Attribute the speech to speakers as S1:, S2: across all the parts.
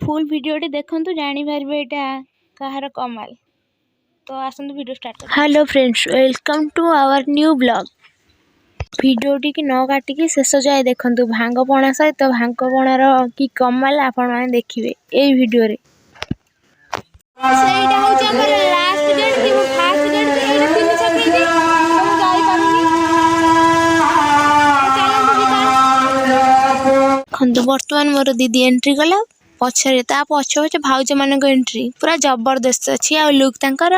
S1: Full वीडियोटी देखंतु जानि पारबे एटा कहार कमाल। तो आसंतु वीडियो स्टार्ट कर। Hello friends, welcome to our new blog. वीडियोटी की न काटिकी शेष जाए देखंतु भांग पणा सहित भांग पणार की कमाल आपण माने देखिबे एई वीडियो रे। सेइटा होचे हमर लास्ट डेट की फर्स्ट डेट के एटा 3 छके जे हम जाई पारुनी। खंदु वर्तमान मोर दीदी एंट्री कला पछरे ता पछ पछ भाउज मानक एंट्री पूरा जबरदस्त अछि आ लुक तांकर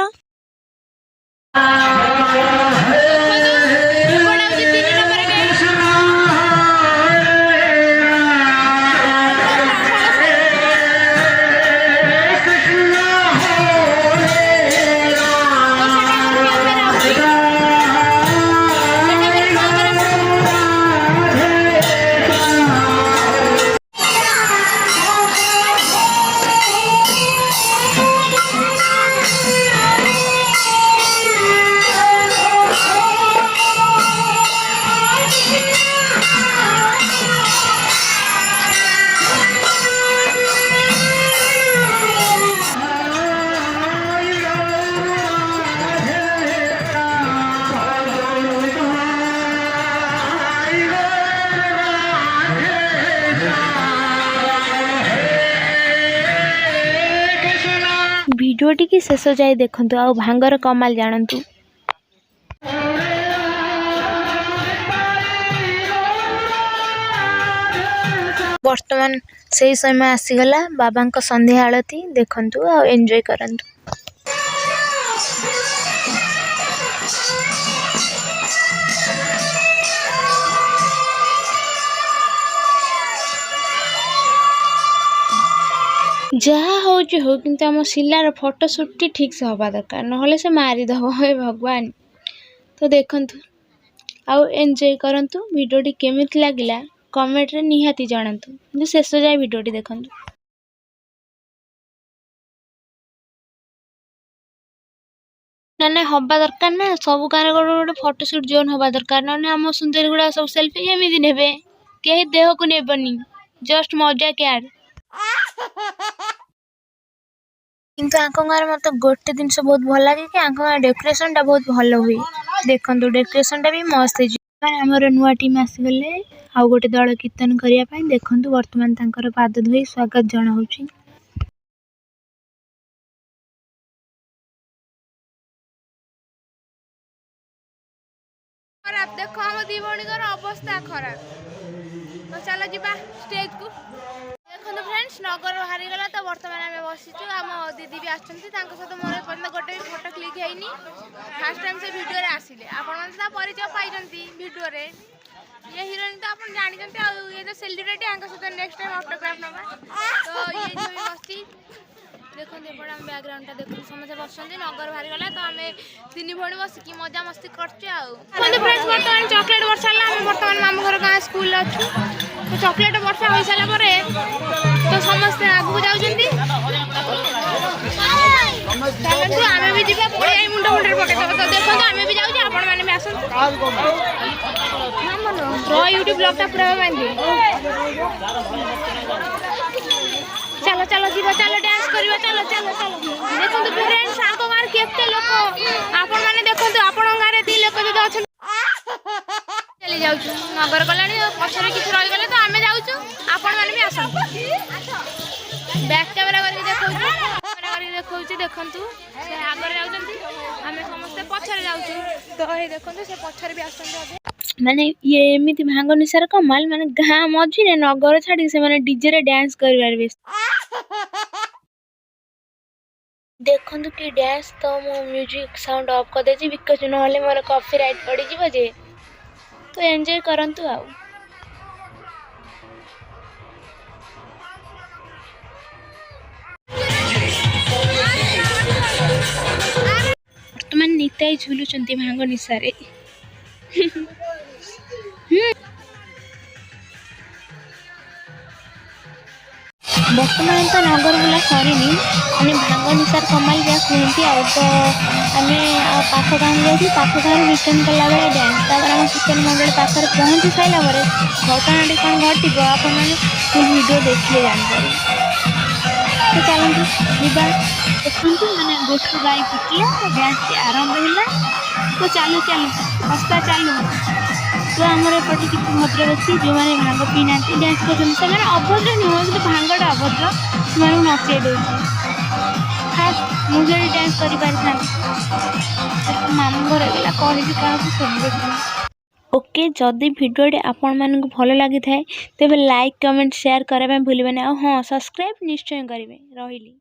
S1: वीडियोटी की शेष जाए देखंतु आ भांगर कमाल जानंतु। वर्तमान से समय आसीगला बाबा का संध्या आलती देखंतु आ एंजॉय करंतु। जहाँ हो कि आम शिलार फोटो शूट ठीक से हवा दरकार ना से मारिदब हे भगवान। तो देखंतु आउ एंजॉय करंतु। वीडियोटी केमिति लागिला कमेंट रे निहाती जानंतु किंतु शेष जाए वीडियोटी देखंतु। ना हवा दरकार ना सब गाँव गोटे फोटो शूट जोन हवा दरकार ना आम सुंदर गुड़ा सब सेल्फी केमिति नेबे कहीं देह को नेबनी जस्ट मजा क्या किंतु आंक गाँव मत गोटे जिन बहुत भल लगे कि आंक गाँव डेकोरेशन टा बहुत भल हुए। देखो डेकोरेशन टा भी मस्त है। नुआ टीम आसीगले आउ गोटे दल कीर्तन करने देखो वर्तमान तांकर पाद धोई स्वागत जनाऊँ। देखो हम दी भणीकर अवस्था खराब। तो चलो जीवा स्टेज को। देखो फ्रेंड्स नगर बाहरी गला तो वर्तमान आम बसीचु आम दीदी भी आसते मोर पर्यटन गोटे फोटो क्लिक होनी। फास्ट टाइम से वीडियो रे आसिले आपण परिचय पाई वीडियो रे ये हिरोइन तो आप जानते ये जो सेलिब्रिटी सहित नेक्स्ट टाइम ऑटोग्राफ नवा। तो ये जो भी बसी देखो आम बैकग्राउंड देखो समस्त बस नगर बाहरी गला तो आम तीन भणी बसिकी मजा मस्ती करते। चॉकलेट वर्षा बर्तमान मामू घर गाँव स्कूल अच्छु तो चॉकलेट वर्षा हो सारा तो समस्त आगू जाऊँगी आम भी जा पड़े मुंड मुंडे पकड़ तो देखो आम भी जाऊँ आपण मैंने भी आस यूट्यूब ब्लॉग टा पूरा बांधे। चलो चलो जीवा चलो डांस करवा चलो चलो चलो। देखो फ्रेंड्स आग गाँव केते लोक आपण माने देखो आपण गाँव दी लोक जो अच्छा चली जाऊँ नगर गला पछरे किसी रही गले तो आम जाऊँ आपण मैंने भी आस बैक कैमेरा करके देखो देखु से आगे जाऊँगी आम समस्ते पछरे जाऊँ। तो ये देखो से पछरे भी आस माने ये एमिति भांग निसार कमाल माने गाँ मझे नगर छाड़ी से माने डीजे रे डांस कर देखो कि डांस तो मो म्यूजिक साउंड ऑफ कर देछि बिकॉज़ नहले मोर कॉपीराइट पड़ी जिवो जे। तो एंजॉय करंतु आउ वर्तमान निताई झुलुचंती भांग निसारे। बर्तमान तो नगर बुला सरीनी मैंने भांग निसार कमाल क्या कहती आ तो आम पाख गाँव जाती पाख गाँव रिटर्न कला बेले डांस आम कीर्तन मंडल पाखे पहुँची सारा घटना कौन घट आप वीडियो देखिए जानपर।
S2: ଯିବା ଦେଖନ୍ତୁ ମାନେ ଗୋଟେ ଗାଈ ପିଟିଲା ଡ୍ୟାନ୍ସଟି ଆରମ୍ଭ ହେଲା। ତ ଚାଲୁ ଚାଲୁ ରାସ୍ତା ଚାଲୁ। ତ ଆମର ଏପଟେ କିଛି ଭଦ୍ରବ୍ୟକ୍ତି ଯେଉଁମାନେ ଭାଙ୍ଗ ପିଇନାହାନ୍ତି ଡ୍ୟାନ୍ସ କରୁଛନ୍ତି ସେମାନେ ଅଭଦ୍ର ନୁହଁ କିନ୍ତୁ ଭାଙ୍ଗଟା ଅଭଦ୍ର ସେମାନଙ୍କୁ ନଚେଇ ଦେଉଛି। ଫାଷ୍ଟ ମୁଁ ଯଦି ଡ୍ୟାନ୍ସ କରିପାରିଥାନ୍ତି ମାମୁଁ ଘର ହେଇଗଲା କହିବି କାହାକୁ ଶୁଣିବି। ଓକେ, ଯଦି ଭିଡ଼ିଓଟି ଆପଣମାନଙ୍କୁ ଭଲ ଲାଗିଥାଏ ତେବେ ଲାଇକ୍ କମେଣ୍ଟ ସେୟାର କରିବା ପାଇଁ ଭୁଲିବେନି। ଆଉ ହଁ, ସବସ୍କ୍ରାଇବ୍ ନିଶ୍ଚୟ କରିବେ। ରହିଲି।